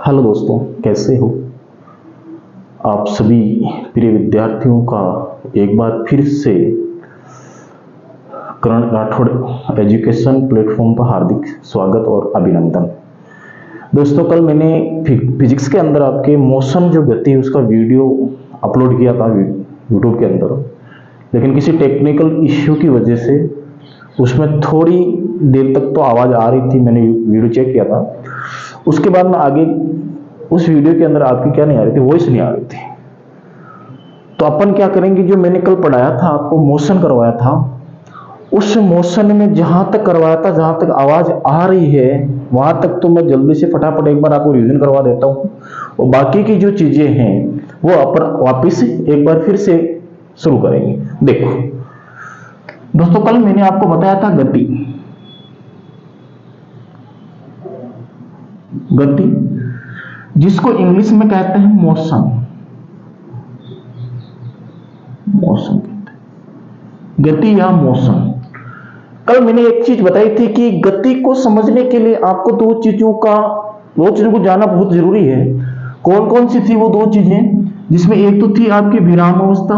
Hello दोस्तों, कैसे हो आप सभी प्रिय विद्यार्थियों का एक बार फिर से करण राठौड़ एजुकेशन प्लेटफॉर्म पर हार्दिक स्वागत और अभिनंदन। दोस्तों, कल मैंने फिजिक्स के अंदर आपके मोशन जो गति है उसका वीडियो अपलोड किया था यूट्यूब के अंदर, लेकिन किसी टेक्निकल इश्यू की वजह से उसमें थोड़ी देर तक तो आवाज़ आ रही थी। मैंने वीडियो चेक किया था, उसके बाद में आगे उस वीडियो के अंदर आपकी क्या नहीं आ रही थी, वॉइस नहीं आ रही थी। तो अपन क्या करेंगे, जो मैंने कल पढ़ाया था आपको, मोशन करवाया था, उस मोशन में जहां तक करवाया था, जहां तक आवाज आ रही है वहां तक तो मैं जल्दी से फटाफट एक बार आपको रिवीजन करवा देता हूं, और बाकी की जो चीजें हैं वो अपन वापिस एक बार फिर से शुरू करेंगे। देखो दोस्तों, कल मैंने आपको बताया था गति जिसको इंग्लिश में कहते हैं मोशन कहते हैं, गति या मोशन। कल मैंने एक चीज बताई थी कि गति को समझने के लिए आपको दो चीजों को जानना बहुत जरूरी है। कौन कौन सी थी वो दो चीजें, जिसमें एक तो थी आपकी विराम अवस्था,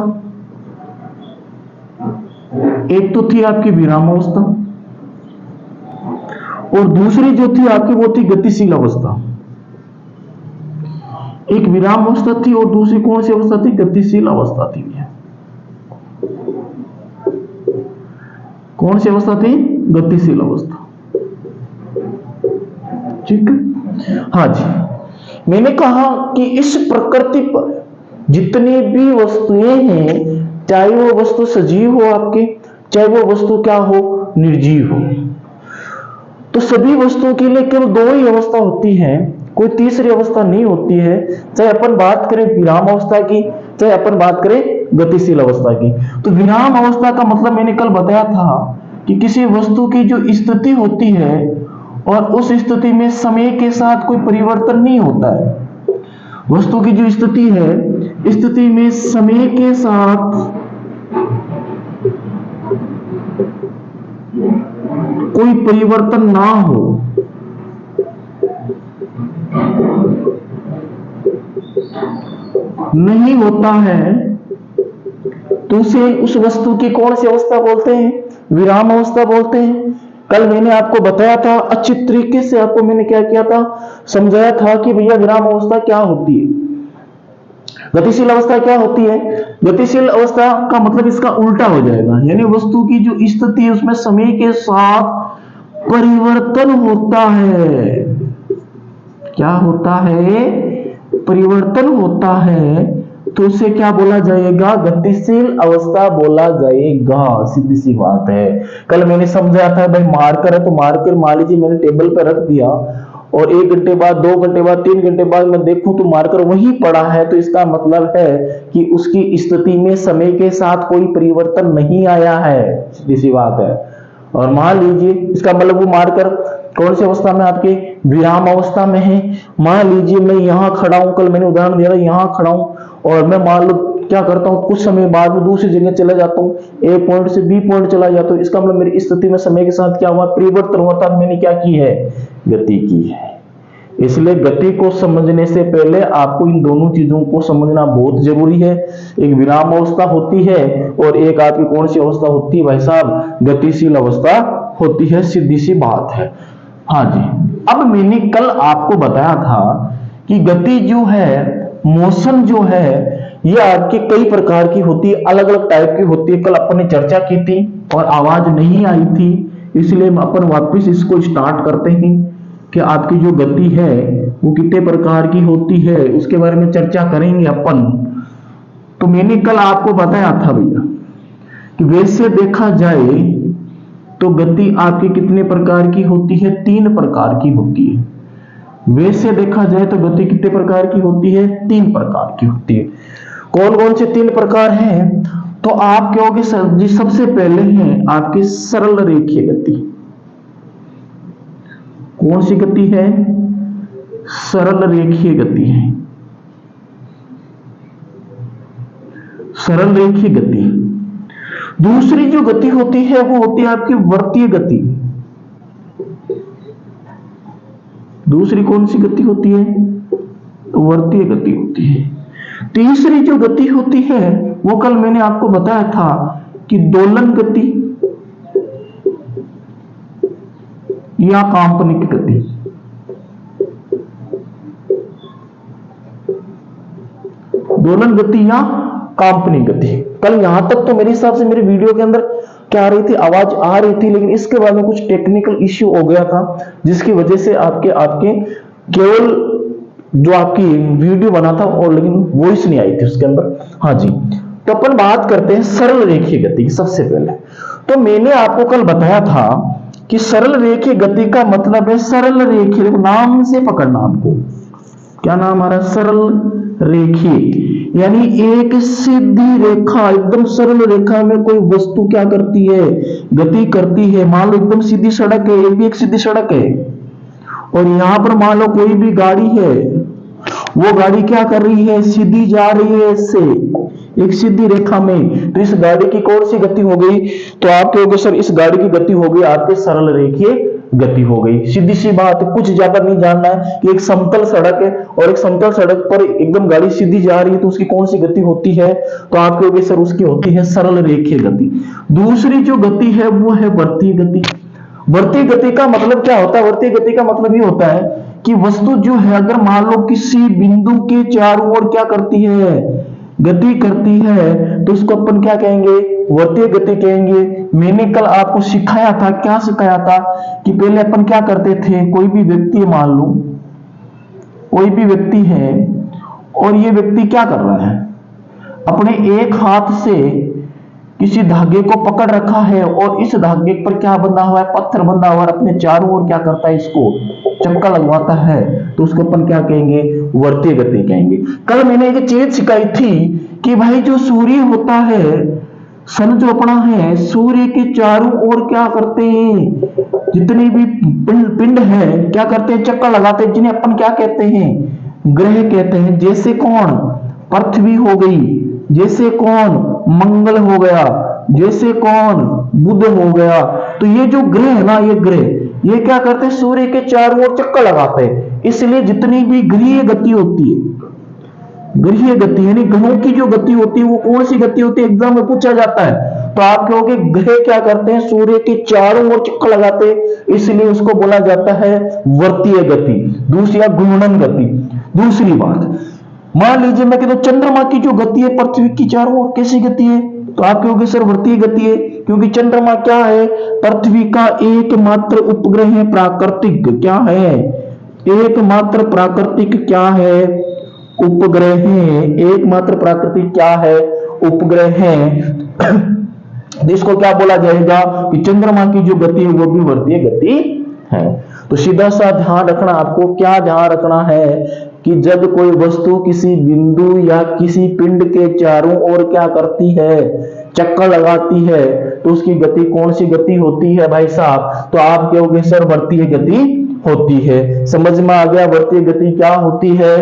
और दूसरी जो थी आपकी वो थी गतिशील अवस्था। एक विराम अवस्था थी और दूसरी कौन सी अवस्था थी, गतिशील अवस्था थी। कौन सी अवस्था थी, गतिशील अवस्था। ठीक है, हाँ जी। मैंने कहा कि इस प्रकृति पर जितनी भी वस्तुएं हैं, चाहे वो वस्तु सजीव हो आपके, चाहे वो वस्तु क्या हो, निर्जीव हो, तो सभी वस्तुओं के लिए केवल दो ही अवस्था होती है, कोई तीसरी अवस्था नहीं होती है। चाहे अपन बात करें विराम अवस्था की, चाहे अपन बात करें गतिशील अवस्था की। तो विराम अवस्था का मतलब मैंने कल बताया था कि किसी वस्तु की जो स्थिति होती है और उस स्थिति में समय के साथ कोई परिवर्तन नहीं होता है। वस्तु की जो स्थिति है, स्थिति में समय के साथ कोई परिवर्तन ना हो, नहीं होता है, तो उसे उस वस्तु की कौन सी अवस्था बोलते हैं, विराम अवस्था बोलते हैं। कल मैंने आपको बताया था, अच्छी तरीके से आपको मैंने क्या किया था, समझाया था कि भैया विराम अवस्था क्या होती है, गतिशील अवस्था क्या होती है। गतिशील अवस्था का मतलब इसका उल्टा हो जाएगा, यानी वस्तु की जो स्थिति है उसमें समय के साथ परिवर्तन होता है। क्या होता है, परिवर्तन होता है, तो उसे क्या बोला जाएगा, गतिशील अवस्था बोला जाएगा। सीधी सी बात है। कल मैंने समझाया था भाई, मार्कर है तो मार्कर मान लीजिए मैंने टेबल पर रख दिया और 1 घंटे बाद, 2 घंटे बाद, 3 घंटे बाद मैं देखूं तो मार्कर वही पड़ा है, तो इसका मतलब है कि उसकी स्थिति में समय के साथ कोई परिवर्तन नहीं आया है। सीधी सी बात है। और मान लीजिए इसका मतलब वो मार्कर कौन सी अवस्था में, आपके विराम अवस्था में है। मान लीजिए मैं यहां खड़ा हूं, कल मैंने उदाहरण दिया था, यहां खड़ा हूं और मैं मान लो क्या करता हूं, कुछ समय बाद में दूसरी जगह चला जाता हूं, ए पॉइंट से बी पॉइंट चला जाता हूं। इसका मतलब मेरी स्थिति में समय के साथ क्या हुआ, परिवर्तन हुआ था, मैंने क्या की है, गति की है। इसलिए गति को समझने से पहले आपको इन दोनों चीजों को समझना बहुत जरूरी है। एक विराम अवस्था होती है और एक आपकी कौन सी अवस्था होती है भाई साहब, गतिशील अवस्था होती है। सीधी सी बात है। हाँ जी। अब मैंने कल आपको बताया था कि गति जो है, मोशन जो है, ये आपके कई प्रकार की होती है, अलग अलग टाइप की होती है। कल अपन ने चर्चा की थी और आवाज नहीं आई थी, इसलिए अपन वापस इसको स्टार्ट करते हैं कि आपकी जो गति है वो कितने प्रकार की होती है, उसके बारे में चर्चा करेंगे अपन। तो मैंने कल आपको बताया था भैया कि वैसे देखा जाए तो गति आपकी कितने प्रकार की होती है, 3 प्रकार की होती है। वैसे देखा जाए तो गति कितने प्रकार की होती है, 3 प्रकार की होती है। कौन कौन से 3 प्रकार हैं, तो आप कहोगे सर जी, सबसे पहले है आपकी सरल रेखीय गति। कौन सी गति है, सरल रेखीय गति है, सरल रेखीय गति। दूसरी जो गति होती है वो होती है आपकी वृत्तीय गति। दूसरी कौन सी गति होती है, वर्तीय गति होती है। तीसरी जो गति होती है वो कल मैंने आपको बताया था कि दोलन गति या काल्पनिक गति। दोलन गति या काल्पनिक गति। कल यहां तक तो मेरे हिसाब से मेरे वीडियो के अंदर क्या आ रही थी, आवाज आ रही थी, लेकिन इसके बाद में कुछ टेक्निकल इश्यू हो गया था जिसकी वजह से आपके केवल जो आपकी वीडियो बना था और लेकिन वॉइस नहीं आई थी उसके अंदर। हाँ जी, तो अपन बात करते हैं सरल रेखीय गति की। सबसे पहले तो मैंने आपको कल बताया था कि सरल रेखीय गति का मतलब है सरल रेखीय, नाम से पकड़ना आपको, क्या नाम आ रहा है, सरल रेखीय, यानी एक सीधी रेखा, एकदम सरल रेखा में कोई वस्तु क्या करती है, गति करती है। मान लो एकदम सीधी सड़क है, ये भी एक सीधी सड़क है, और यहां पर मान लो कोई भी गाड़ी है, वो गाड़ी क्या कर रही है, सीधी जा रही है इससे एक सीधी रेखा में, तो इस गाड़ी की कौन सी गति हो गई, तो आप कहोगे सर इस गाड़ी की गति हो गई आपके सरल रेखीय गति हो गई। सीधी सी बात, कुछ ज्यादा नहीं जानना है कि एक समतल सड़क है और एक समतल सड़क पर एकदम गाड़ी सीधी जा रही है तो उसकी कौन सी गति होती है, तो आप कहोगे सर उसकी होती है सरल रेखीय गति। दूसरी जो गति है वो है वर्तीय गति। वर्तीय गति का मतलब क्या होता है, वर्तीय गति का मतलब ये होता है कि वस्तु जो है अगर मान लो किसी बिंदु के चारों ओर क्या करती है, गति करती है, तो उसको अपन क्या कहेंगे, वर्तीय गति कहेंगे। मैंने कल आपको सिखाया था, क्या सिखाया था कि पहले अपन क्या करते थे, कोई भी व्यक्ति मान लो, कोई भी व्यक्ति है और ये व्यक्ति क्या कर रहा है, अपने एक हाथ से किसी धागे को पकड़ रखा है और इस धागे पर क्या बंधा हुआ है, पत्थर बंधा हुआ है, अपने चारों ओर क्या करता है, इसको चक्का लगवाता है, तो उसको अपन क्या कहेंगे, वर्तीय गति कहेंगे। कल मैंने एक चीज सिखाई थी कि भाई जो सूर्य होता है, सन जो अपना है, सूर्य के चारों ओर क्या करते हैं, जितने भी पिंड है क्या करते हैं, चक्कर लगाते हैं, जिन्हें अपन क्या कहते हैं, ग्रह कहते हैं। जैसे कौन, पृथ्वी हो गई, जैसे कौन, मंगल हो गया, जैसे कौन, बुध हो गया। तो ये जो ग्रह है ना, ये ग्रह ये क्या करते हैं, सूर्य के चारों ओर चक्कर लगाते हैं। इसलिए जितनी भी गृहीय गति होती है, गृहीय गति यानी ग्रहों की जो गति होती है वो कौन सी गति होती है, एग्जाम में पूछा जाता है। तो आप कहोगे ग्रह क्या करते हैं, सूर्य के चारों ओर चक्कर लगाते हैं, इसलिए उसको बोला जाता है वर्तीय गति। दूसरी घूर्णन गति। दूसरी बात, मान लीजिए मैं कहता हूं चंद्रमा की जो गति है पृथ्वी की चारों ओर कैसी गति है, तो आप कहोगे सर वर्तीय गति है, क्योंकि चंद्रमा क्या है, पृथ्वी का एकमात्र उपग्रह है, प्राकृतिक क्या है, एकमात्र प्राकृतिक क्या है, उपग्रह है, एकमात्र प्राकृतिक क्या है, उपग्रह है। इसको क्या बोला जाएगा कि चंद्रमा की जो गति है वो भी वर्तीय गति है। तो सीधा सा ध्यान रखना, आपको क्या ध्यान रखना है कि जब कोई वस्तु किसी बिंदु या किसी पिंड के चारों ओर क्या करती है, चक्कर लगाती है, तो उसकी गति कौन सी गति होती है भाई साहब, तो आप कहोगे सर वर्तीय गति होती है। समझ में आ गया वर्तीय गति क्या होती है।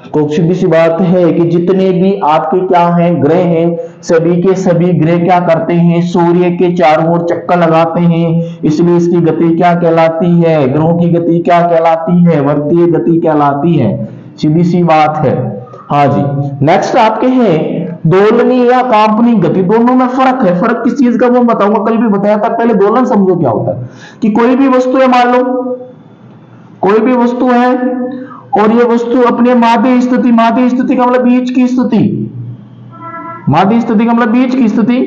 तो सीधी सी बात है कि जितने भी आपके क्या हैं, ग्रह हैं, सभी के सभी ग्रह क्या करते हैं, सूर्य के चारों ओर चक्कर लगाते हैं, इसलिए इसकी गति क्या कहलाती है, ग्रहों की गति क्या कहलाती है, वर्तीय गति कहलाती है। सीधी सी बात है। हाँ जी, नेक्स्ट आपके हैं दोलनीय या काल्पनिक गति। दोनों में फर्क है, फर्क किस चीज का वो बताऊंगा, कल भी बताया था। पहले दोलन समझो क्या होता है, कि कोई भी वस्तु है, मान लो कोई भी वस्तु है और ये वस्तु अपने माध्य स्थिति, माध्य स्थिति का मतलब बीच की स्थिति, माध्य स्थिति का मतलब बीच की स्थिति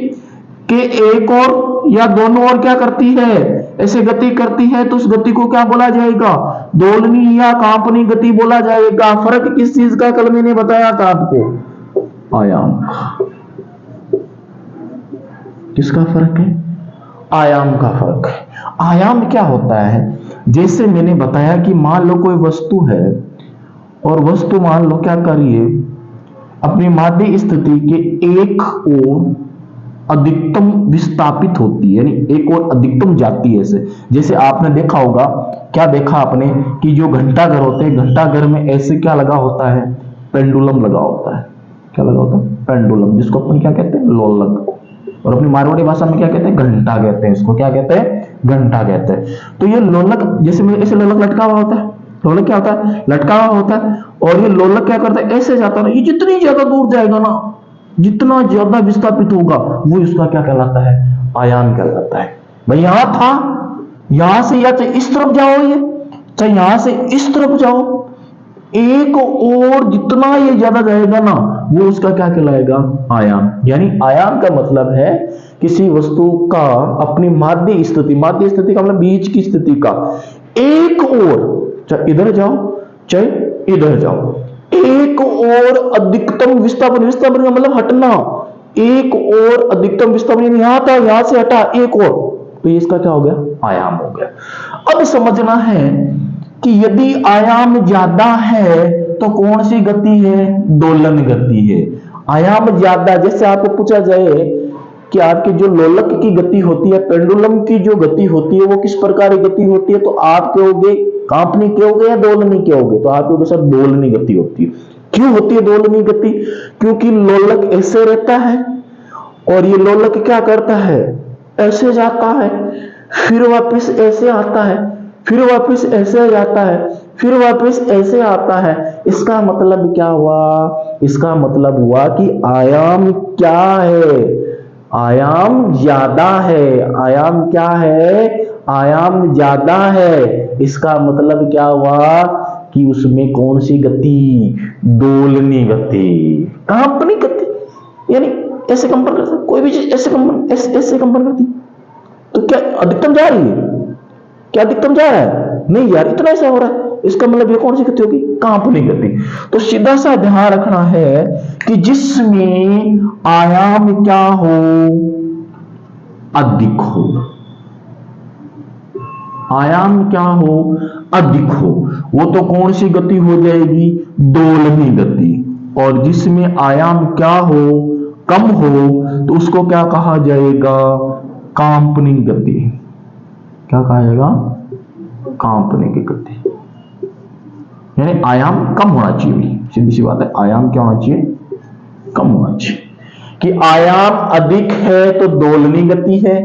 के एक और या दोनों ओर क्या करती है, ऐसे गति करती है, तो उस गति को क्या बोला जाएगा, दोलनीय या काल्पनिक गति बोला जाएगा। फर्क किस चीज का, कल मैंने बताया था आपको, आयाम। किसका फर्क है, आयाम का फर्क है। आयाम क्या होता है, जैसे मैंने बताया कि मान लो कोई वस्तु है और वस्तु मान लो क्या करिए, अपनी माध्य स्थिति के एक ओर अधिकतम विस्थापित होती है, यानी एक और अधिकतम जाती है। ऐसे जैसे आपने देखा होगा, क्या देखा आपने कि जो घंटा घर होते हैं, घंटा घर में ऐसे क्या लगा होता है, पेंडुलम लगा होता है। क्या लगा होता है, पेंडुलम, जिसको अपन क्या कहते हैं, लोलक, और अपनी मारवाड़ी भाषा में क्या कहते हैं, घंटा कहते हैं। इसको क्या कहते हैं, घंटा कहते हैं। तो ये लोलक, जैसे ऐसे लोलक लटका हुआ होता है, लोलक क्या होता है? लटका हुआ होता है। और ये लोलक क्या करता है? ऐसे जाता है, ये जितनी ज्यादा दूर जाएगा ना, जितना ज्यादा विस्थापित होगा, वो इसका क्या कहलाता है? आयाम कहलाता है। भाई यहां था, यहां से या चाहे इस तरफ जाओ, ये चाहे यहां से इस तरफ जाओ, एक और जितना ये ज्यादा जाएगा ना, वो उसका क्या कहलाएगा? आयाम। यानी आयाम का मतलब है किसी वस्तु का अपनी माध्य स्थिति, माध्य स्थिति का मतलब बीच की स्थिति का एक और, चाहे इधर जाओ चाहे इधर जाओ, एक और अधिकतम विस्थापन, विस्थापन का मतलब हटना, एक और अधिकतम विस्थापन, यहां था यहां से हटा एक और, तो ये इसका क्या हो गया? आयाम हो गया। अब समझना है कि यदि आयाम ज्यादा है तो कौन सी गति है? दोलन गति है। आयाम ज्यादा, जैसे आपको पूछा जाए कि आपकी जो लोलक की गति होती है, पेंडुलम की जो गति होती है, वो किस प्रकार की गति होती है, तो आप कहोगे कांपनी कहोगे या दोलनी कहोगे? तो आप कहोगे सर दोलनी गति होती है। क्यों होती है दोलनी गति? क्योंकि लोलक ऐसे रहता है और ये लोलक क्या करता है? ऐसे जाता है, फिर वापस ऐसे आता है, फिर वापस ऐसे जाता है, फिर वापस ऐसे आता है। इसका मतलब क्या हुआ? इसका मतलब हुआ कि आयाम क्या है? आयाम ज्यादा है। आयाम क्या है? आयाम ज्यादा है। इसका मतलब क्या हुआ कि उसमें कौन सी गति? दोलनी गति, कांपनी गति। यानी ऐसे कंपन करता, कोई भी चीज ऐसे कंपन, ऐसे कंपन करती, तो क्या अधिकतम जा रही है? क्या अधिकतम जा रहा है? नहीं यार, इतना ऐसा हो रहा है, इसका मतलब ये कौन सी गति होगी? कांपनी गति। तो सीधा सा ध्यान रखना है कि जिसमें आयाम क्या हो? अधिक हो। आयाम क्या हो? अधिक हो। वो तो कौन सी गति हो जाएगी? दोलनी गति। और जिसमें आयाम क्या हो? कम हो, तो उसको क्या कहा जाएगा? कांपनी गति। क्या कहा जाएगा? कांपने की गति। यानी आयाम कम होना चाहिए, सीधी सी बात है। आयाम क्या होना चाहिए? कम होना चाहिए। कि आयाम अधिक है तो दोलनी गति है,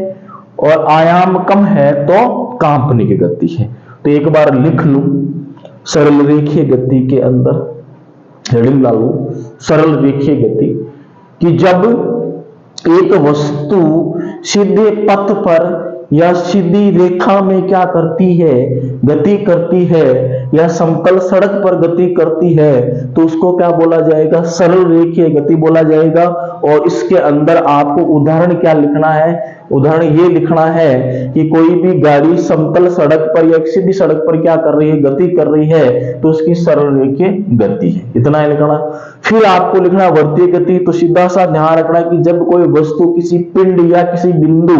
और आयाम कम है तो कांपने की गति है। तो एक बार लिख लूं, सरल रेखीय गति के अंदर हेडिंग डालू, सरल रेखीय गति, कि जब एक वस्तु सीधे पथ पर या सीधी रेखा में क्या करती है? गति करती है, या समतल सड़क पर गति करती है, तो उसको क्या बोला जाएगा? सरल रेखीय गति बोला जाएगा। और इसके अंदर आपको उदाहरण क्या लिखना है? उदाहरण ये लिखना है कि कोई भी गाड़ी समतल सड़क पर या सीधी सड़क पर क्या कर रही है? गति कर रही है, तो उसकी सरल रेखीय गति है। इतना ही लिखना। फिर आपको लिखना वर्तीय गति। तो सीधा सा ध्यान रखना कि जब कोई वस्तु किसी पिंड या किसी बिंदु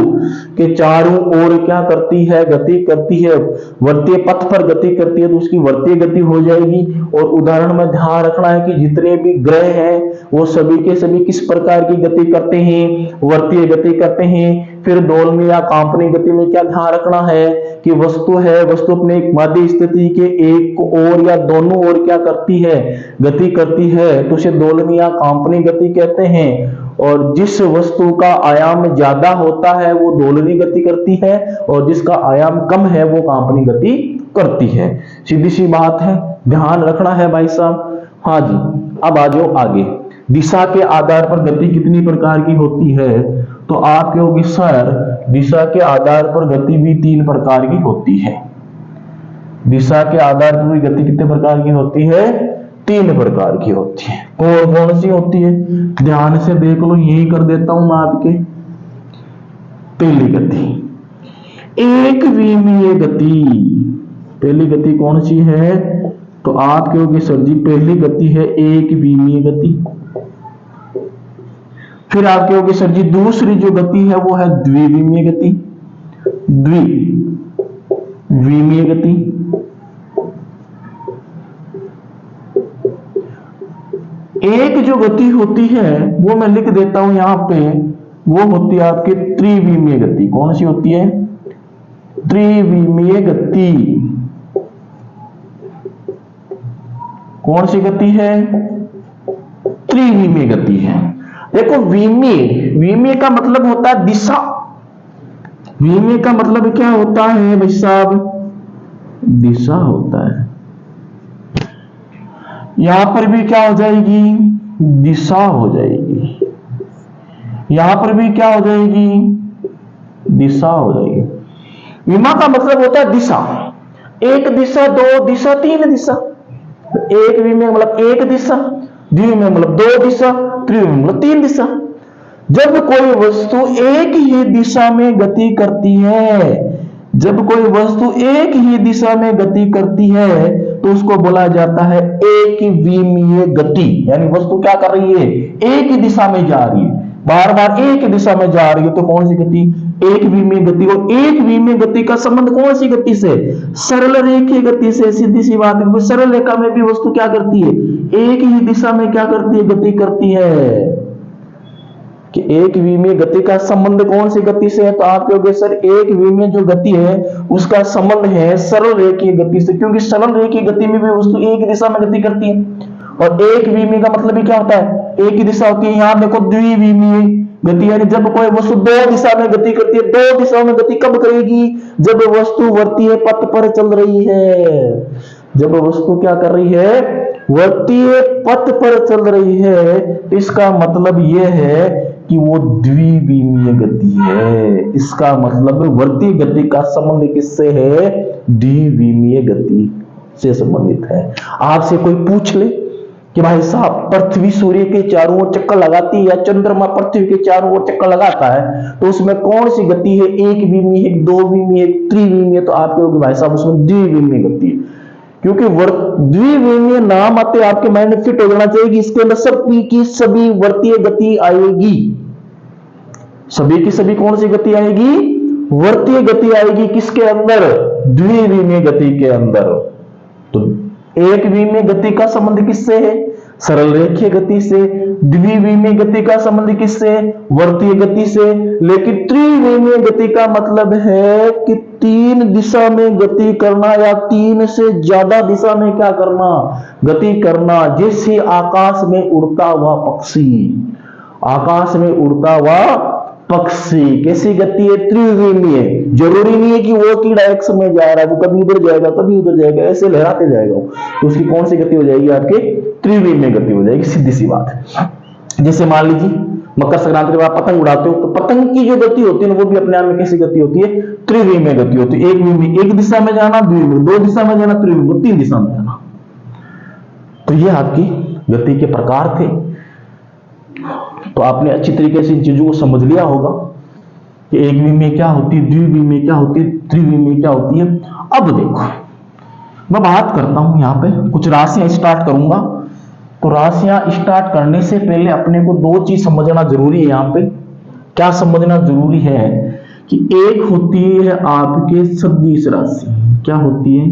के चारों ओर क्या करती है? गति करती है, वर्तीय पथ पर गति करती है, तो उसकी वर्तीय गति हो जाएगी। और उदाहरण में ध्यान रखना है कि जितने भी ग्रह हैं वो सभी के सभी किस प्रकार की गति करते हैं? वर्तीय गति करते हैं। फिर दोलनी या कांपनी गति में क्या ध्यान रखना है कि वस्तु है, वस्तु अपने एक माध्य स्थिति के एक ओर या दोनों ओर क्या करती है? गति करती है, तो उसे दोलनी या कांपनी गति कहते हैं। और जिस वस्तु का आयाम ज्यादा होता है वो दोलनी गति करती है, और जिसका आयाम कम है वो कांपनी गति करती है। सीधी सी बात है, ध्यान रखना है भाई साहब। हाँ जी, अब आ जाओ आगे। दिशा के आधार पर गति कितनी प्रकार की होती है? तो आप कहोगे सर दिशा के आधार पर गति भी 3 प्रकार की होती है। दिशा के आधार पर गति कितने प्रकार की होती है? 3 प्रकार की होती है। कौन कौन सी होती है? ध्यान से देख लो, यही कर देता हूं मैं आपके। पहली गति एक विमीय गति। पहली गति कौन सी है? तो आप कहोगे सर जी पहली गति है एक विमीय गति। फिर आप कहोगे सर जी दूसरी जो गति है वो है द्विविमीय गति। द्विविमीय गति। एक जो गति होती है वो मैं लिख देता हूं यहां पे, वो होती है आपकी त्रिविमीय गति। कौन सी होती है? त्रिविमीय गति। कौन सी गति है? त्रिविमीय गति है। देखो विमीय, विमीय का मतलब होता है दिशा। विमीय का मतलब क्या होता है भाई साहब? दिशा होता है। यहां पर भी क्या हो जाएगी, दिशा हो जाएगी। यहां पर भी क्या हो जाएगी, दिशा हो जाएगी। विमा का मतलब होता है दिशा, एक दिशा, दो दिशा, तीन दिशा। एक विमे मतलब एक दिशा, द्विविमे मतलब दो दिशा, त्रिविमे मतलब तीन दिशा। जब कोई वस्तु एक ही दिशा में गति करती है, जब कोई वस्तु एक ही दिशा में गति करती है तो उसको बोला जाता है एक विमीय गति। यानी वस्तु क्या कर रही है, एक ही दिशा में जा रही है, बार बार एक ही दिशा में जा रही है, तो कौन सी गति, एक विमीय गति। और एक विमीय गति का संबंध कौन सी गति से, सरल रेखीय गति से। सीधी सी बात है, सरल रेखा में भी वस्तु क्या करती है, एक ही दिशा में क्या करती है, गति करती है। कि एक विमीय गति का संबंध कौन सी गति से है, तो आप कहोगे सर एक विमीय जो गति है उसका संबंध है सरल रेखीय गति से, क्योंकि सरल रेखीय गति में भी वस्तु एक दिशा में गति करती है। और एक विमीय का मतलब भी क्या होता है, एक ही दिशा होती है। यहां देखो द्विविमीय गति, यानी जब कोई वस्तु दो दिशा में गति करती है। दो दिशाओं में गति कब करेगी, जब वस्तु वर्तीय पथ पर चल रही है। जब वस्तु क्या कर रही है, वर्तीय पथ पर चल रही है, इसका मतलब यह है कि वो द्विविमीय गति है। इसका मतलब वर्तीय गति का संबंध किससे है, द्विविमीय गति से संबंधित है। आपसे कोई पूछ ले कि भाई साहब पृथ्वी सूर्य के चारों ओर चक्कर लगाती है या चंद्रमा पृथ्वी के चारों ओर चक्कर लगाता है, तो उसमें कौन सी गति है, एक विमीय है, दो विमीय है, त्रिविमीय, तो आप कहोगे भाई साहब उसमें द्विविमीय गति है। क्योंकि द्विविमीय नाम आते आपके माइंड में फिट हो जाना चाहिए कि इसके अंदर सभी की सभी वर्तीय गति आएगी। सभी की सभी कौन सी गति आएगी, वर्तीय गति आएगी। किसके अंदर, द्विविमीय गति के अंदर। तो एक विमीय गति का संबंध किससे है, सरल रेखीय गति से। द्विविमीय गति का संबंध किससे, वर्तीय गति से। लेकिन त्रिविमीय गति का मतलब है कि तीन दिशा में गति करना या तीन से ज्यादा दिशा में क्या करना, गति करना। जैसे आकाश में उड़ता हुआ पक्षी, आकाश में उड़ता हुआ पक्षी कैसी गति है, त्रिविमीय। जरूरी नहीं है कि वो की डायरेक्शन में जा रहा है, वो कभी इधर जाएगा कभी उधर जाएगा, ऐसे लहराते जाएगा, तो उसकी कौन सी गति हो जाएगी, आपके त्रिविमीय गति हो जाएगी। सीधी सी बात है। जैसे मान लीजिए मकर संक्रांति के बाद पतंग उड़ाते हो, तो पतंग की जो गति होती है वो भी अपने आप में कैसी गति होती है, त्रिविमीय गति होती है। एक विमीय, एक दिशा में जाना, द्विविमीय दो दिशा में जाना, त्रिविमीय तीन दिशा में जाना। तो ये आपकी गति के प्रकार थे। तो आपने अच्छी तरीके से इन चीजों को समझ लिया होगा कि एक विमीय क्या होती है, द्विविमीय क्या होती है, त्रिविमीय क्या होती है। अब देखो मैं बात करता हूं, यहां पे कुछ राशियां स्टार्ट करूंगा। तो राशियां स्टार्ट करने से पहले अपने को दो चीज समझना जरूरी है। यहां पे क्या समझना जरूरी है कि एक होती है आपके सदिश राशि, क्या होती है,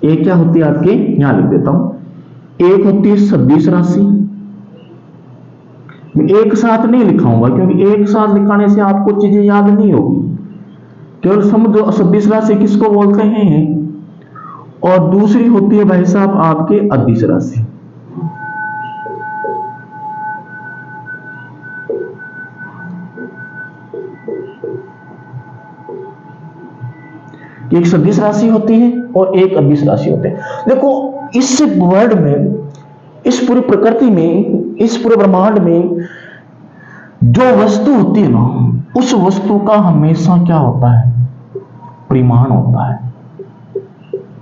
एक क्या होती है आपके, यहां लिख देता हूं, एक होती है सदिश राशि। मैं एक साथ नहीं लिखाऊंगा क्योंकि एक साथ लिखाने से आपको चीजें याद नहीं होगी। केवल समझो सदिश राशि किसको बोलते हैं। और दूसरी होती है भाई साहब आपके अदिश राशि। एक सदिश राशि होती है और एक अदिश राशि होती है। देखो इस वर्ल्ड में, इस पूरी प्रकृति में, इस पूरे ब्रह्मांड में जो वस्तु होती है ना, उस वस्तु का हमेशा क्या होता है, परिमाण होता है,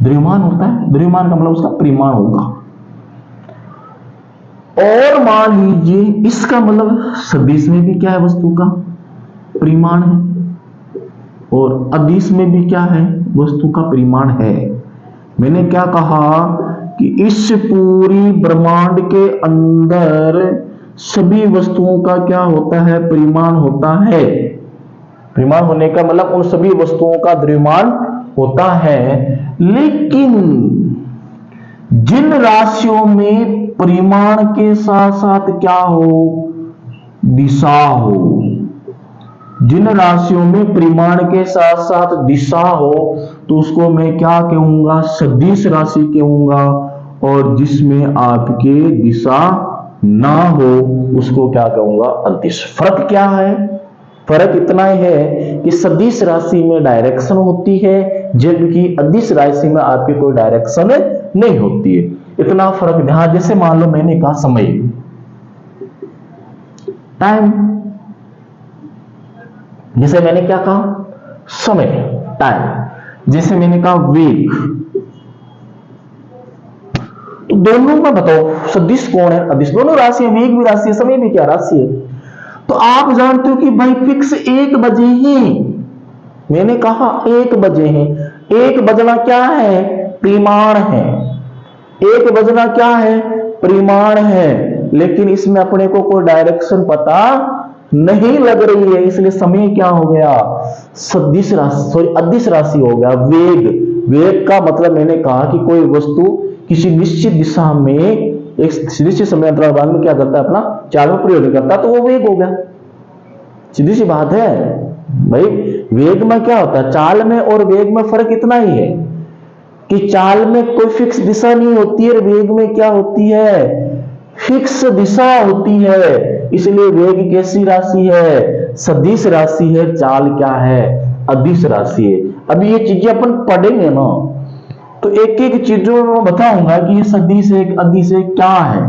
द्रव्यमान होता है। द्रव्यमान का मतलब उसका परिमाण होगा। और मान लीजिए इसका मतलब सदिश में भी क्या है, वस्तु का परिमाण है, और अदिश में भी क्या है, वस्तु का परिमाण है। मैंने क्या कहा कि इस पूरी ब्रह्मांड के अंदर सभी वस्तुओं का क्या होता है, परिमाण होता है। परिमाण होने का मतलब उन सभी वस्तुओं का द्रव्यमान होता है। लेकिन जिन राशियों में परिमाण के साथ साथ क्या हो, दिशा हो, जिन राशियों में परिमाण के साथ साथ दिशा हो, तो उसको मैं क्या कहूंगा, सदिश राशि कहूंगा। और जिसमें आपके दिशा ना हो उसको क्या कहूंगा, अदिश। फर्क क्या है, फर्क इतना ही है कि सदिश राशि में डायरेक्शन होती है, जबकि अदिश राशि में आपकी कोई डायरेक्शन नहीं होती है। इतना फर्क। ध्यान, जैसे मान लो मैंने कहा समय, टाइम, जैसे मैंने क्या कहा, समय, टाइम, जैसे मैंने कहा वेग। तो दोनों में बताओ सदिश कौन है? अदिश। दोनों राशि है, वेग भी राशि है, समय भी क्या राशि है। तो आप जानते हो कि भाई फिक्स 1 बजे ही, मैंने कहा 1 बजे है। 1 बजना क्या है? परिमाण है। 1 बजना क्या है? परिमाण है। लेकिन इसमें अपने को कोई डायरेक्शन पता नहीं लग रही है, इसलिए समय क्या हो गया? सदिश राशि, सॉरी अदिश राशि हो गया। वेग, वेग का मतलब मैंने कहा कि कोई वस्तु किसी निश्चित दिशा में एक निश्चित समय अंतराल बाद में क्या करता है? अपना चाल में प्रयोग करता है, तो वो वेग हो गया। सीधी सी बात है भाई। वेग में क्या होता है? चाल में और वेग में फर्क इतना ही है कि चाल में कोई फिक्स दिशा नहीं होती है, वेग में क्या होती है? फिक्स दिशा होती है। इसलिए वेग कैसी राशि है? सदिश राशि है। चाल क्या है? अदिश राशि है। अभी ये चीजें अपन पढ़ेंगे ना, तो एक एक चीजों में बताऊंगा कि ये सदिश है, अदिश है, क्या है।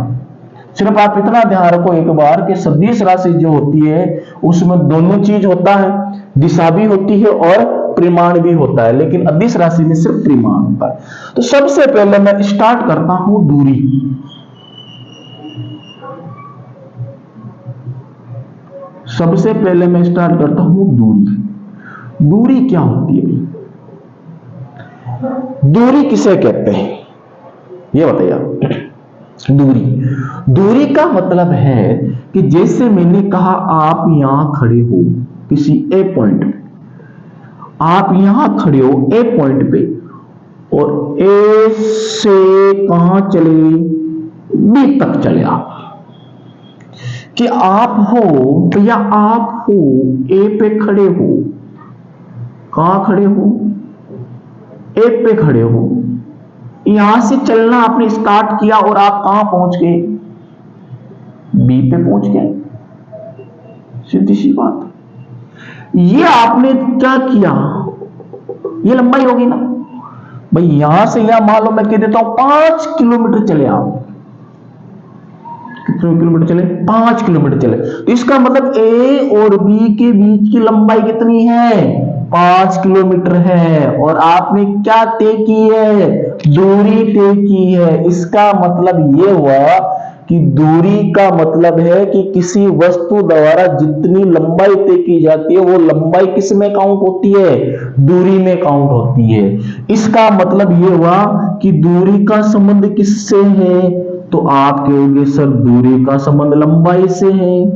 सिर्फ आप इतना ध्यान रखो एक बार कि सदिश राशि जो होती है उसमें दोनों चीज होता है, दिशा भी होती है और परिमाण भी होता है, लेकिन अदिश राशि में सिर्फ परिमाण होता है। तो सबसे पहले मैं स्टार्ट करता हूं दूरी। सबसे पहले मैं स्टार्ट करता हूं दूरी। दूरी क्या होती है? दूरी किसे कहते हैं ये बताइए आप। दूरी, दूरी का मतलब है कि जैसे मैंने कहा आप यहां खड़े हो किसी ए पॉइंट पे, आप यहां खड़े हो ए पॉइंट पे, और ए से कहां चले? बी तक चले आप। कि आप हो या आप हो ए पे खड़े हो, कहां खड़े हो? ए पे खड़े हो। यहां से चलना आपने स्टार्ट किया और आप कहां पहुंच गए? बी पे पहुंच गए। सीधी सी बात। ये आपने क्या किया? ये लंबाई होगी ना भाई। यहां से यहां मान लो मैं कह देता हूं 5 किलोमीटर चले आप। कितने किलोमीटर चले? 5 किलोमीटर चले। तो इसका मतलब ए और बी के बीच की लंबाई कितनी है? 5 किलोमीटर है। और आपने क्या तय की है? दूरी तय की है। इसका मतलब ये हुआ कि दूरी का मतलब है कि किसी वस्तु द्वारा जितनी लंबाई तय की जाती है वो लंबाई किस में काउंट होती है? दूरी में काउंट होती है। इसका मतलब ये हुआ कि दूरी का संबंध किससे है? तो आप कहोगे सर दूरी का संबंध लंबाई से है।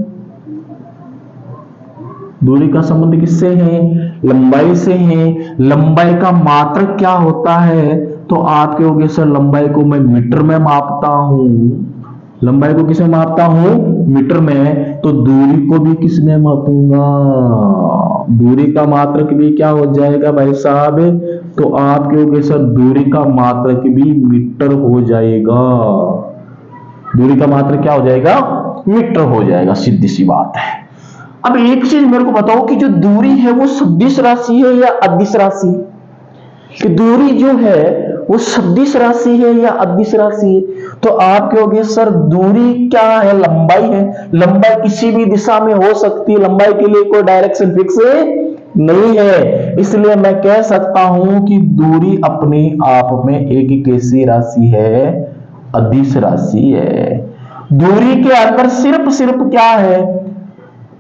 दूरी का संबंध किससे है? लंबाई से है। लंबाई का मात्रक क्या होता है? तो आप कहोगे सर लंबाई को मैं मीटर में मापता हूं। लंबाई को किसमें मापता हूं? मीटर में। तो दूरी को भी किसमें मापूंगा? दूरी का मात्रक भी क्या हो जाएगा भाई साहब? तो आप कहोगे सर दूरी का मात्रक भी मीटर हो जाएगा। दूरी का मात्रक क्या हो जाएगा? मीटर हो जाएगा। सीधी सी बात है। अब एक चीज मेरे को बताओ कि जो दूरी है वो सदिश राशि है या अदिश राशि? कि दूरी जो है वो सदिश राशि है या अदिश राशि है? तो आप कहोगे सर दूरी क्या है? लंबाई है। लंबाई किसी भी दिशा में हो सकती है, लंबाई के लिए कोई डायरेक्शन फिक्स नहीं है। इसलिए मैं कह सकता हूं कि दूरी अपने आप में एक कैसी राशि है? अदिश राशि है। दूरी के अंदर सिर्फ क्या है?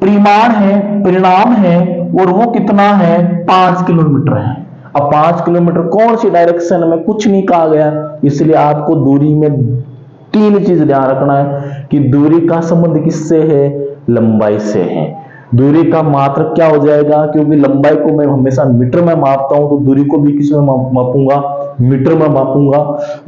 परिमाण है, परिणाम है, और वो कितना है? 5 किलोमीटर है। अब 5 किलोमीटर कौन सी डायरेक्शन में? कुछ नहीं कहा गया। इसलिए आपको दूरी में 3 चीज ध्यान रखना है कि दूरी का संबंध किससे है? लंबाई से है। दूरी का मात्रक क्या हो जाएगा? क्योंकि लंबाई को मैं हमेशा मीटर में मापता हूं, तो दूरी को भी किस में मापूंगा? मीटर में मापूंगा।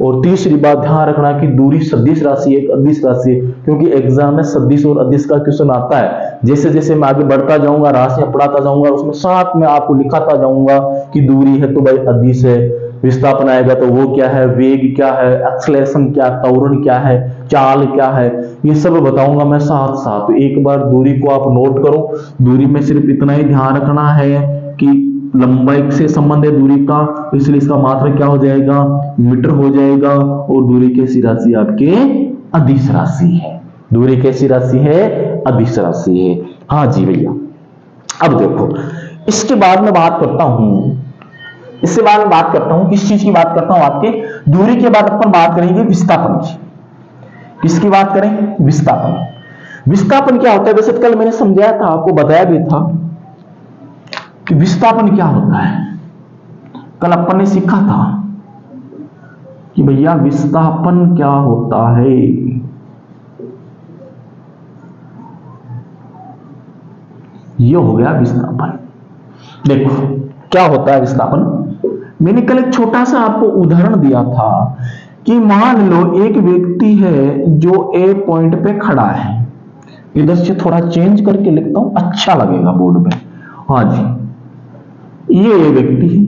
और तीसरी बात ध्यान रखना कि दूरी सदिश राशि है, अदिश राशि है, क्योंकि एग्जाम में सदिश और अदिश का क्वेश्चन आता है। जैसे जैसे मैं आगे बढ़ता जाऊंगा, राशियां पढ़ाता जाऊंगा, उसमें साथ में आपको लिखाता जाऊंगा कि दूरी है तो भाई अदिश है, विस्थापन आएगा तो वो क्या है, वेग क्या है, एक्सलेशन क्या, त्वरण क्या है, चाल क्या है, ये सब बताऊंगा मैं साथ साथ। एक बार दूरी को आप नोट करो। दूरी में सिर्फ इतना ही ध्यान रखना है कि लंबाई से संबंध है दूरी का, इसलिए इसका मात्रक क्या हो जाएगा, मीटर हो जाएगा। और दूरी कैसी राशि आपके अदिश राशि है, दूरी कैसी राशि है, अदिश राशि है। हाँ जी भैया। अब देखो इसके बाद में बात करता हूं, इसके बाद में बात करता हूं किस चीज की बात करता हूं, आपके दूरी के बाद अपन बात करेंगे विस्थापन की। किसकी बात करें, विस्थापन। विस्थापन क्या होता है, वैसे कल मैंने समझाया था, आपको बताया भी था कि विस्थापन क्या होता है। कल अपन ने सीखा था कि भैया विस्थापन क्या होता है। ये हो गया विस्थापन। देखो क्या होता है विस्थापन। मैंने कल एक छोटा सा आपको उदाहरण दिया था कि मान लो एक व्यक्ति है जो ए पॉइंट पे खड़ा है, इधर से थोड़ा चेंज करके लिखता हूं, अच्छा लगेगा बोर्ड पे। हाँ जी, ये व्यक्ति है,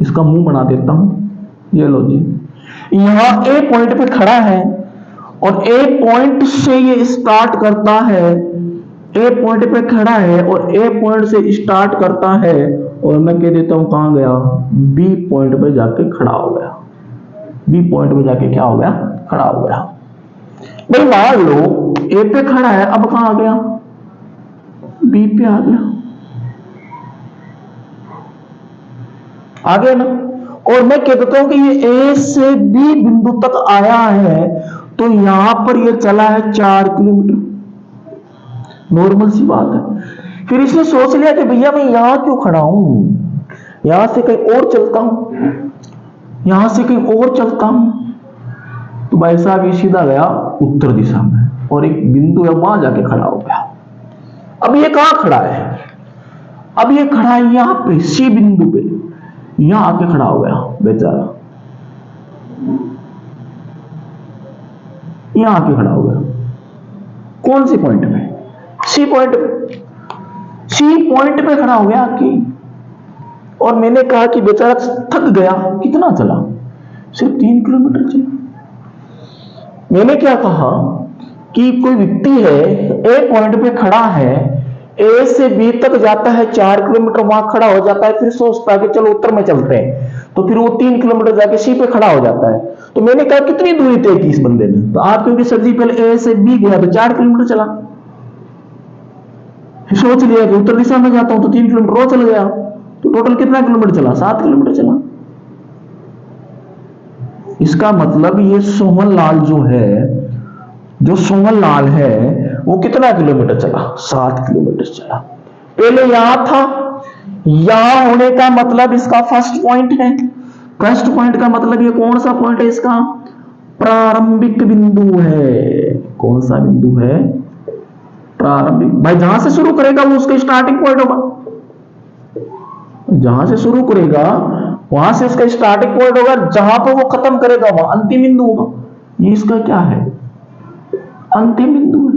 इसका मुंह बना देता हूं, ये लो जी। यहां ए पॉइंट पे खड़ा है और ए पॉइंट से ये स्टार्ट करता है, ए पॉइंट पे खड़ा है और ए पॉइंट से स्टार्ट करता है, और मैं कह देता हूं कहां गया, बी पॉइंट पे जाके खड़ा हो गया। बी पॉइंट पे जाके क्या हो गया, खड़ा हो गया। भाई मान लो ए पे खड़ा है, अब कहां आ गया, बी पे आ गया, आ गया ना। और मैं कह देता हूं कि ये ए से बी बिंदु तक आया है, तो यहां पर ये चला है 4 किलोमीटर। नॉर्मल सी बात है। फिर इसने सोच लिया कि भैया मैं यहां क्यों खड़ा हूं, यहां से कहीं और चलता हूं, यहां से कहीं और चलता हूं। तो भाई साहब ये सीधा गया उत्तर दिशा में और एक बिंदु है वहां जाके खड़ा हो गया। अब ये कहां खड़ा है, अब ये खड़ा है यहां पे सी बिंदु पे, यहां आके खड़ा हो गया बेचारा, यहां आके खड़ा हो गया। कौन सी पॉइंट पे, सी पॉइंट पे, सी पॉइंट पे खड़ा हो गया आके। और मैंने कहा कि बेचारा थक गया, कितना चला, सिर्फ 3 किलोमीटर चला। मैंने क्या कहा कि कोई व्यक्ति है ए पॉइंट पे खड़ा है, ए से बी तक जाता है 4 किलोमीटर, वहां खड़ा हो जाता है, फिर सोचता है कि चलो उत्तर में चलते हैं, तो फिर वो 3 किलोमीटर जाके सी पे खड़ा हो जाता है। तो मैंने कहा कितनी दूरी तय की इस बंदे ने, तो आप क्योंकि सर जी पहले ए से बी गया तो 4 किलोमीटर चला, फिर सोच लिया कि उत्तर दिशा में जाता हूं तो 3 किलोमीटर और चल गया, तो टोटल कितना किलोमीटर चला, 7 किलोमीटर चला। इसका मतलब ये सोहन लाल जो है, जो सोहन लाल है वो कितना किलोमीटर चला, 7 किलोमीटर चला। पहले यहां था, यहां होने का मतलब इसका फर्स्ट पॉइंट है। फर्स्ट पॉइंट का मतलब ये कौन सा पॉइंट है, इसका प्रारंभिक बिंदु है। कौन सा बिंदु है, प्रारंभिक। भाई जहां से शुरू करेगा वो उसका स्टार्टिंग पॉइंट होगा, जहां से शुरू करेगा वहां से इसका स्टार्टिंग पॉइंट होगा, जहां पर वो खत्म करेगा वहां अंतिम बिंदु होगा। ये इसका क्या है, अंतिम बिंदु है।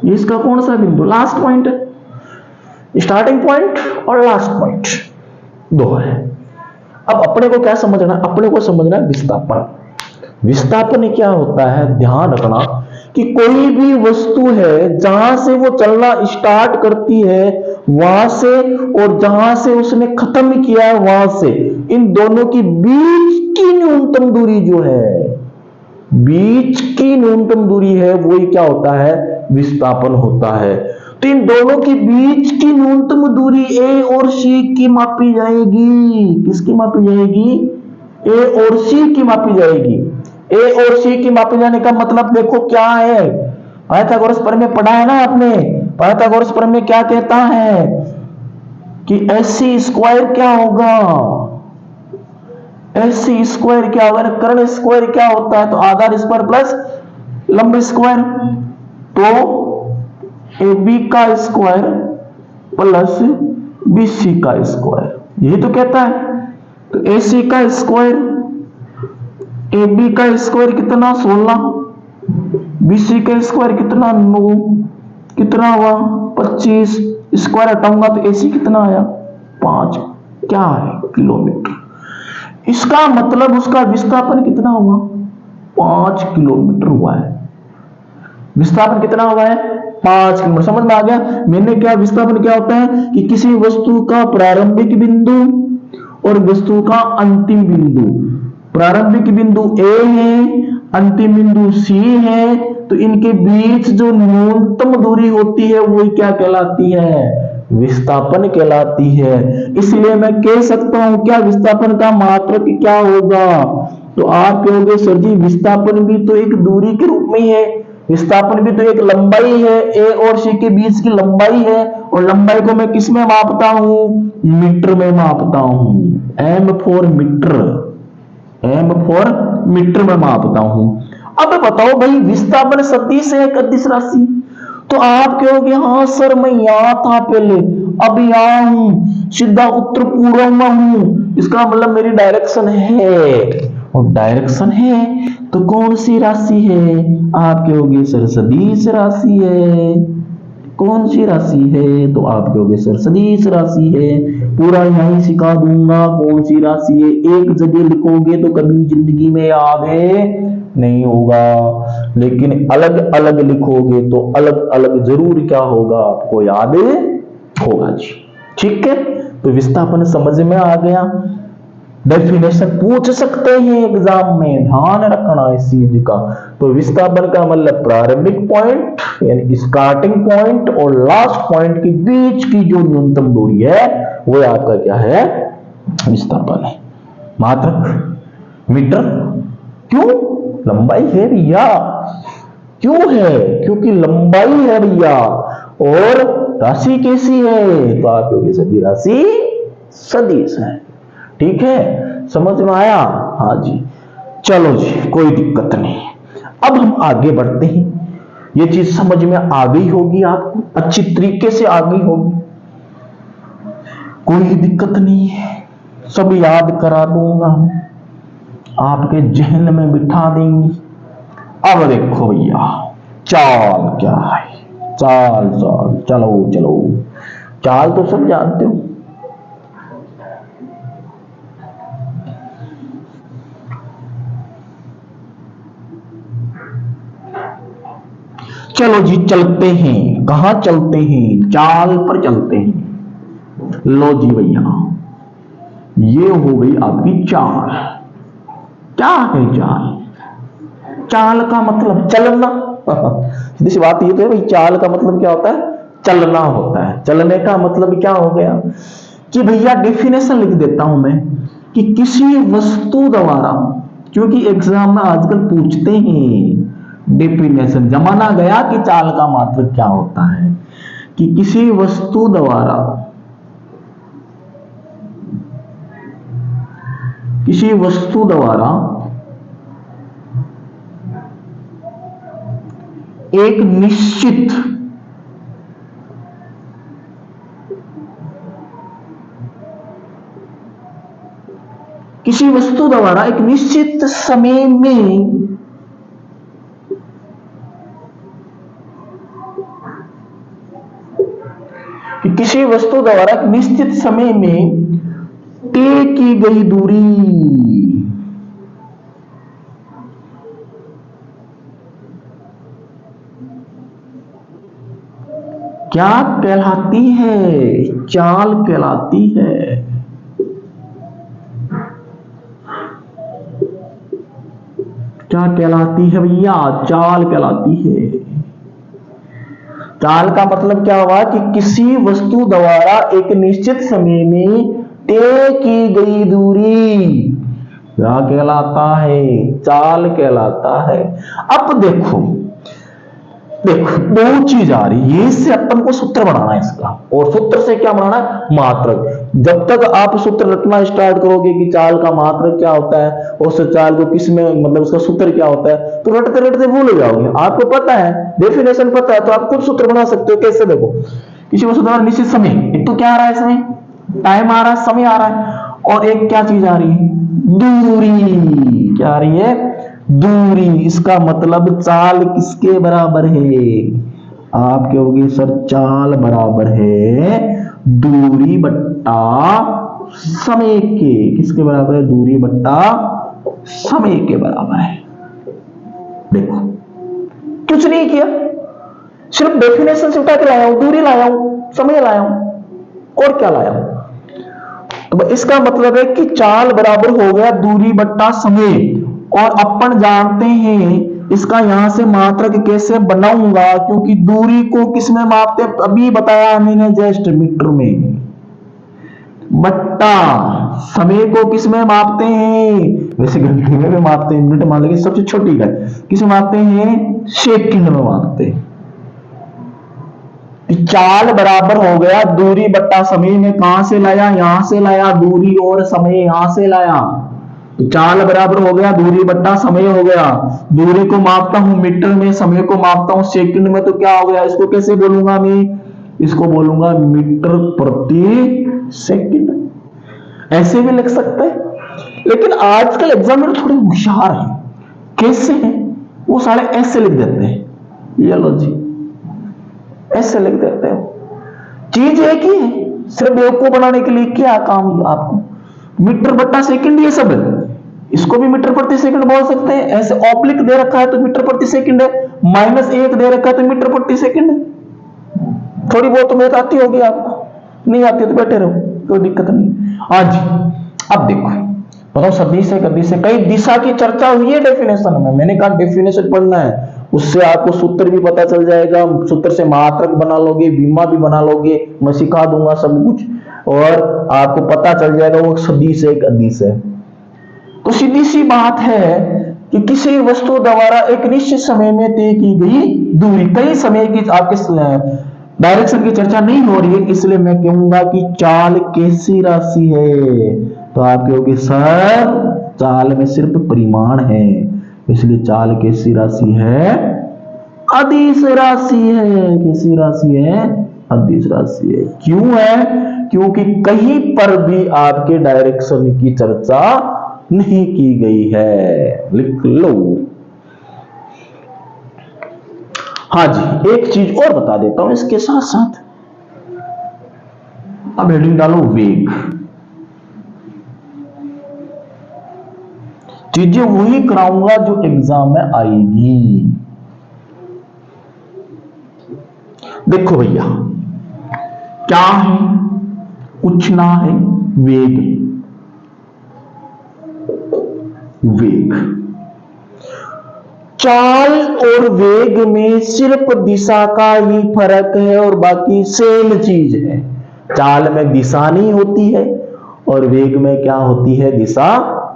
ये इसका कौन सा बिंदु, लास्ट पॉइंट है। स्टार्टिंग पॉइंट और लास्ट पॉइंट दो है। अब अपने को क्या समझना, अपने को समझना है विस्थापन। विस्थापन क्या होता है, ध्यान रखना कि कोई भी वस्तु है जहां से वो चलना स्टार्ट करती है वहां से, और जहां से उसने खत्म किया है वहां से, इन दोनों की बीच की न्यूनतम दूरी जो है, बीच की न्यूनतम दूरी है, वही क्या होता है, विस्थापन होता है। तो इन दोनों के बीच की न्यूनतम दूरी ए और सी की मापी जाएगी। किसकी मापी जाएगी, ए और सी की मापी जाएगी। ए और सी की मापे जाने का मतलब देखो क्या है, पाइथागोरस प्रमेय पढ़ा है ना आपने। पाइथागोरस प्रमेय क्या कहता है कि एसी स्क्वायर क्या होगा, एसी स्क्वायर क्या होगा, कर्ण स्क्वायर क्या होता है, तो आधार स्क्वायर प्लस लंब स्क्वायर, तो ए बी का स्क्वायर प्लस बी सी का स्क्वायर, यही तो कहता है। तो ए सी का स्क्वायर, ए बी का स्क्वायर कितना 16, बी सी का स्क्वायर कितना 9, कितना हुआ 25, स्क्वायर हटाऊंगा तो ए सी कितना आया 5, क्या है किलोमीटर। इसका मतलब उसका विस्थापन कितना हुआ, 5 किलोमीटर हुआ है। विस्थापन कितना हुआ है 5 किलोमीटर। समझ में आ गया मैंने क्या? विस्थापन क्या होता है कि किसी वस्तु का प्रारंभिक बिंदु और वस्तु का अंतिम बिंदु, प्रारंभिक बिंदु ए है, अंतिम बिंदु सी है, तो इनके बीच जो न्यूनतम दूरी होती है वो क्या कहलाती है? विस्थापन कहलाती है। इसलिए मैं कह सकता हूं क्या विस्थापन का मात्रक क्या होगा? तो आप कहोगे सर जी विस्थापन भी तो एक दूरी के रूप में ही है, विस्थापन भी तो एक लंबाई है, ए और सी के बीच की लंबाई है, और लंबाई को मैं किस में मापता हूं? मीटर में मापता हूं। M for metre, M for metre में मापता हूं। अब बताओ भाई विस्थापन सदिश है अदिश राशि? तो आप कहोगे हाँ सर मैं यहां था पहले, अब यहां हूं, सीधा उत्तर पूर्व में हूं, इसका मतलब मेरी डायरेक्शन है। और डायरेक्शन है तो कौन सी राशि है? आप कहोगे सर सदिश राशि है। कौन सी राशि है? तो आप कहोगे सर सदिश राशि है। पूरा यहीं सिखा दूंगा कौन सी राशि है, एक जगह लिखोगे तो कभी जिंदगी में याद है नहीं होगा, लेकिन अलग अलग लिखोगे तो अलग अलग जरूर क्या होगा? आपको याद होगा जी। ठीक है, तो विस्थापन समझ में आ गया। डेफिनेशन पूछ सकते हैं एग्जाम में, ध्यान रखना इस चीज का। तो विस्थापन का मतलब प्रारंभिक पॉइंट यानी स्टार्टिंग पॉइंट और लास्ट पॉइंट के बीच की जो न्यूनतम दूरी है वो आपका क्या है? विस्थापन है। मात्रक मीटर। क्यों? लंबाई है भैया। क्यों है? क्योंकि लंबाई है भैया। और राशि कैसी है? तो आप कहोगे सदी राशि सदिश है। ठीक है, समझ में आया? हाँ जी, चलो जी कोई दिक्कत नहीं। अब हम आगे बढ़ते हैं। ये चीज समझ में आ गई होगी आपको, अच्छी तरीके से आ गई होगी, कोई दिक्कत नहीं है, सब याद करा दूंगा, आपके जहन में बिठा देंगी। अब देखो भैया चाल क्या है? चाल चाल चलो चलो, चाल तो सब जानते हो। चलो जी चलते हैं। कहां चलते हैं? चाल पर चलते हैं। लो जी भैया, ये हो गई आपकी चाल। क्या है चाल? चाल का मतलब चलना। सीधी सी बात ये तो है भाई, चाल का मतलब क्या होता है? चलना होता है। चलने का मतलब क्या हो गया कि भैया डेफिनेशन लिख देता हूं मैं कि किसी वस्तु द्वारा, क्योंकि एग्जाम में आजकल पूछते हैं डेफिनेशन, जमाना गया कि चाल का मात्रक क्या होता है, कि किसी वस्तु द्वारा, किसी वस्तु द्वारा एक निश्चित किसी वस्तु द्वारा एक निश्चित समय में किसी वस्तु द्वारा एक निश्चित समय में तय की गई दूरी क्या कहलाती है? चाल कहलाती है। क्या कहलाती है भैया? चाल कहलाती है। चाल का मतलब क्या हुआ कि किसी वस्तु द्वारा एक निश्चित समय में तय की गई दूरी क्या कहलाता है? चाल कहलाता है। अब देखो देखो दो चीज आ रही है, इससे अपन को सूत्र बनाना है इसका, और सूत्र से क्या बनाना है? मात्रक। जब तक आप सूत्र रटना स्टार्ट करोगे कि चाल का मात्रक क्या होता है और उस चाल को किस में मतलब उसका सूत्र क्या होता है, तो रटते रटते भूल जाओगे। आपको पता है, डेफिनेशन पता है, तो आप खुद सूत्र बना सकते हो। कैसे? देखो किसी वस्तु द्वारा निश्चित समय, एक तो क्या आ रहा है समय, टाइम आ रहा है, समय आ रहा है, और एक क्या चीज आ रही है? दूरी। क्या आ रही है? दूरी। इसका मतलब चाल किसके बराबर है? आप कहोगे सर चाल बराबर है दूरी बट्टा समय के। किसके बराबर है? दूरी बट्टा समय के बराबर है। देखो कुछ नहीं किया, सिर्फ डेफिनेशन से उठा के लाया हूं, दूरी लाया हूं, समय लाया हूं, और क्या लाया हूं। तो इसका मतलब है कि चाल बराबर हो गया दूरी बट्टा समय। और अपन जानते हैं इसका यहां से मात्रक कैसे बनाऊंगा, क्योंकि दूरी को किस में मापते हैं, अभी बताया मैंने, जस्ट मीटर में, बट्टा समय को किस में मापते हैं, वैसे घंटे में भी मापते हैं, मिनट मान लेंगे सबसे छोटी है, किस में मापते हैं, सेकंड में मापते हैं। चाल बराबर हो गया दूरी बट्टा समय में, कहां से लाया, यहां से लाया, दूरी और समय यहां से लाया, तो चाल बराबर हो गया दूरी बट्टा समय हो गया। दूरी को मापता हूं मीटर में, समय को मापता हूं सेकंड में, तो क्या हो गया, इसको कैसे बोलूंगा मैं, इसको बोलूंगा मीटर प्रति सेकंड। ऐसे भी लिख सकते हैं, लेकिन आजकल एग्जामिनर थोड़े होशियार हैं। कैसे हैं वो, सारे ऐसे लिख देते हैं, ये लो जी, ऐसे लिख देते हो। चीज एक ही है, सिर्फ बेवकूफ बनाने के लिए क्या काम आपको, मीटर बट्टा सेकंड ये सब है, इसको भी मीटर प्रति सेकंड बोल सकते हैं। ऐसे ऑब्लिक दे रखा है तो मीटर प्रति सेकंड है, -1 दे रखा है तो मीटर प्रति सेकंड है। थोड़ी बहुत तो मैथ आती होगी आपको, नहीं आती तो बैठे रहो, कोई दिक्कत नहीं। आज अब देखो, बताओ सदिश है, गदिश है, कई दिशा की चर्चा हुई है डेफिनेशन में, मैंने कहा डेफिनेशन पढ़ना है, उससे आपको सूत्र भी पता चल जाएगा, सूत्र से मात्रक बना लोगे, बीमा भी बना लोगे, मैं सिखा दूंगा सब कुछ, और आपको पता चल जाएगा वो सदिश है गदिश है। तो सीधी सी बात है कि किसी वस्तु द्वारा एक निश्चित समय में तय की गई दूरी, कई समय की आपके डायरेक्शन की चर्चा नहीं हो रही है, इसलिए मैं कहूंगा कि चाल कैसी राशि है, तो आप कहोगे सर चाल में सिर्फ परिमाण है, इसलिए चाल कैसी राशि है, अदिश राशि है। कैसी राशि है, अदिश राशि है। क्यों है, क्योंकि कहीं पर भी आपके डायरेक्शन की चर्चा नहीं की गई है, लिख लो। हाँ जी, एक चीज और बता देता हूं इसके साथ साथ, अब हेडिंग डालो वेग। चीजें वही कराऊंगा जो एग्जाम में आएगी। देखो भैया, क्या है, कुछ ना है, वेग है। वेग, चाल और वेग में सिर्फ दिशा का ही फर्क है और बाकी सेम चीज है। चाल में दिशा नहीं होती है और वेग में क्या होती है, दिशा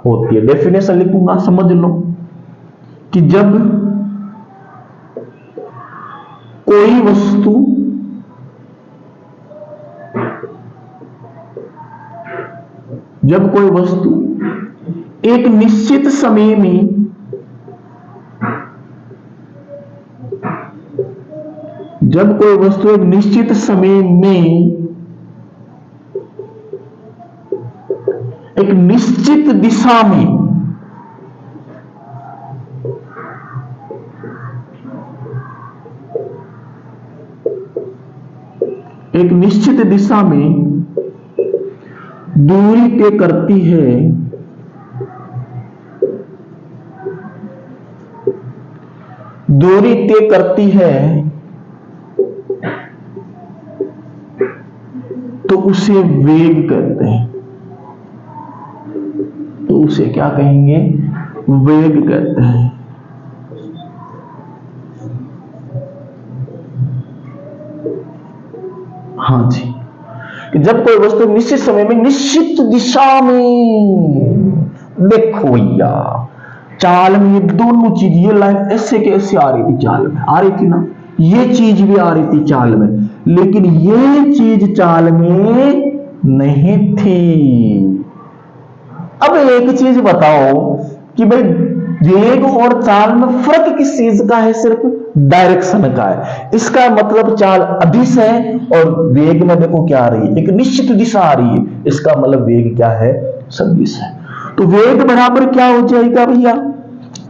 होती है। डेफिनेशन लिखूंगा, समझ लो कि जब कोई वस्तु एक निश्चित समय में एक निश्चित समय में एक निश्चित दिशा में दूरी तय करती है, तो उसे वेग कहते हैं। तो उसे क्या कहेंगे, वेग कहते हैं। हाँ जी, कि जब कोई वस्तु निश्चित समय में निश्चित दिशा में, देखो भैया चाल में ये दोनों चीज, ये लाइन ऐसे के ऐसे आ रही थी, चाल में आ रही थी ना, ये चीज भी आ रही थी चाल में, लेकिन ये चीज चाल में नहीं थी। अब एक चीज बताओ कि भाई वेग और चाल में फर्क किस चीज का है, सिर्फ डायरेक्शन का है। इसका मतलब चाल अदिश है और वेग में देखो क्या आ रही है, एक निश्चित दिशा आ रही है, इसका मतलब वेग क्या है, सदिश है। तो वेग बराबर क्या हो जाएगा भैया,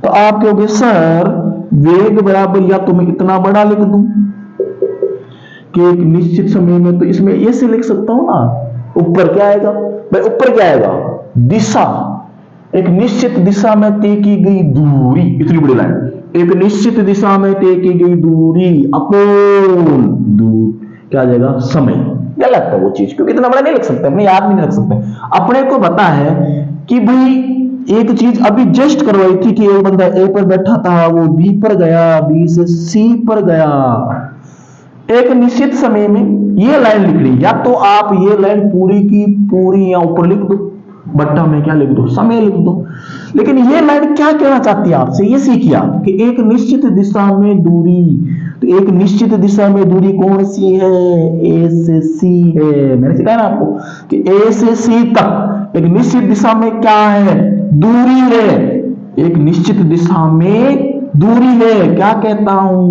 तो आप कहोगे सर वेग बराबर, या तो मैं इतना बड़ा लिख दूं कि एक निश्चित समय में, तो इसमें ऐसे लिख सकता हूं ना, ऊपर क्या आएगा भाई, ऊपर क्या आएगा, दिशा, एक निश्चित दिशा में तय की गई दूरी, इतनी बड़ी लाइन, एक निश्चित दिशा में तय की गई दूरी अपॉन दूर क्या आ जाएगा, समय। गलत है वो चीज, क्योंकि इतना बड़ा नहीं लिख सकते, अपने याद भी नहीं रख सकते। अपने को पता है कि भाई एक चीज अभी जस्ट करवाई थी कि एक बंदा ए पर बैठा था, वो बी पर गया, बी से सी पर गया, एक निश्चित समय में ये लाइन लिख ली। या तो आप ये लाइन पूरी की पूरी यहां ऊपर लिख दो, बट्टा में क्या लिख दो, समय लिख दो। लेकिन ये लाइन क्या कहना चाहती है आपसे, ये सीखिए आप कि एक निश्चित दिशा में दूरी, तो एक निश्चित दिशा में दूरी कौन सी है, ए से सी है। मैंने सिखाया ना आपको कि ए से सी तक एक निश्चित दिशा में क्या है, दूरी है। एक निश्चित दिशा में दूरी है, क्या कहता हूं,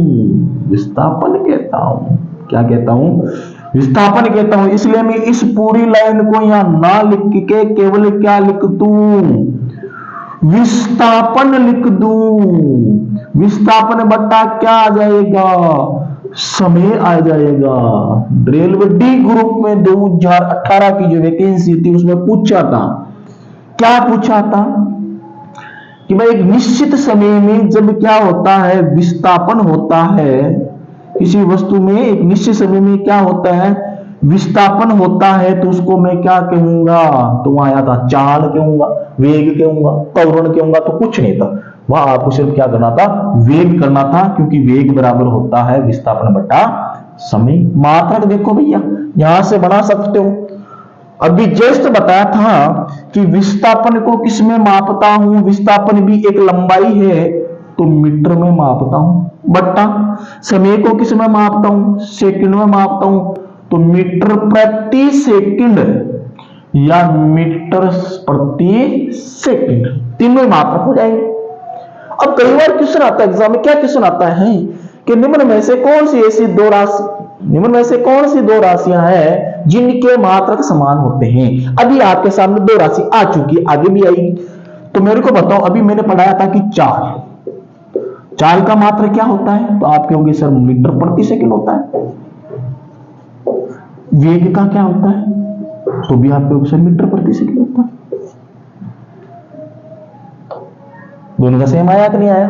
विस्थापन कहता हूं। क्या कहता हूं, विस्थापन कहता हूं। इसलिए मैं इस पूरी लाइन को यहां ना लिख के केवल क्या लिख दूं, विस्थापन लिख दूं। विस्थापन बट्टा क्या आ जाएगा, समय आ जाएगा। रेलवे डी ग्रुप में 2018 की जो वैकेंसी थी उसमें पूछा था, क्या पूछा था कि भाई एक निश्चित समय में जब क्या होता है, विस्थापन होता है किसी वस्तु में, एक निश्चित समय में क्या होता है, विस्थापन होता है, तो उसको मैं क्या कहूंगा, तो वहां आया था चाल कहूंगा, वेग कहूंगा, त्वरण कहूंगा, तो कुछ नहीं था वहां। आपको सिर्फ क्या करना था, वेग करना था, क्योंकि वेग बराबर होता है विस्थापन बटा समय। मात्रक देखो भैया यहां से बना सकते हो। अभी जस्ट बताया था कि विस्थापन को किस में मापता हूं, विस्थापन भी एक लंबाई है तो मीटर में मापता हूं, बट्टा समय को किस में मापता हूं, सेकंड में मापता हूं, तो मीटर प्रति सेकंड या मीटर प्रति सेकंड, तीनों मात्रक हो जाएंगे। अब कई बार क्वेश्चन आता है एग्जाम में, क्या क्वेश्चन आता है कि निम्न में से कौन सी ऐसी दो राशि, निम्न में से कौन सी दो राशियां हैं जिनके मात्रक समान होते हैं। अभी आपके सामने दो राशि आ चुकी है, आगे भी आएगी, तो मेरे को बताओ। अभी मैंने पढ़ाया था कि चाल, चाल का मात्रक क्या होता है, तो आप कहोगे सर मीटर प्रति सेकंड होता है। वेग का क्या होता है, तो भी आप कहोगे सर मीटर प्रति सेकंड होता है। दोनों का सेम आया कि नहीं आया,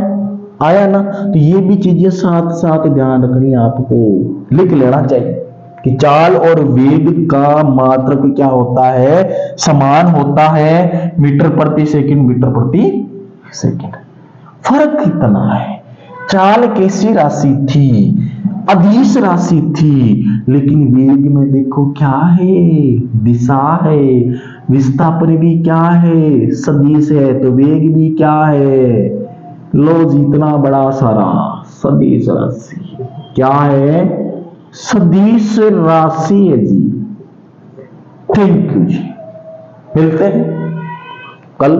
आया ना। तो ये भी चीजें साथ साथ ध्यान रखनी, आपको लिख लेना चाहिए कि चाल और वेग का मात्रक क्या होता है, समान होता है, मीटर प्रति सेकंड, मीटर प्रति सेकंड। फर्क कितना है, चाल कैसी राशि थी, अदिश राशि थी, लेकिन वेग में देखो क्या है, दिशा है। विस्थापन भी क्या है, सदिश है, तो वेग भी क्या है, लो जी इतना बड़ा सारा सदिश राशि, क्या है, सदिश राशि है जी। थैंक यू जी, मिलते हैं कल।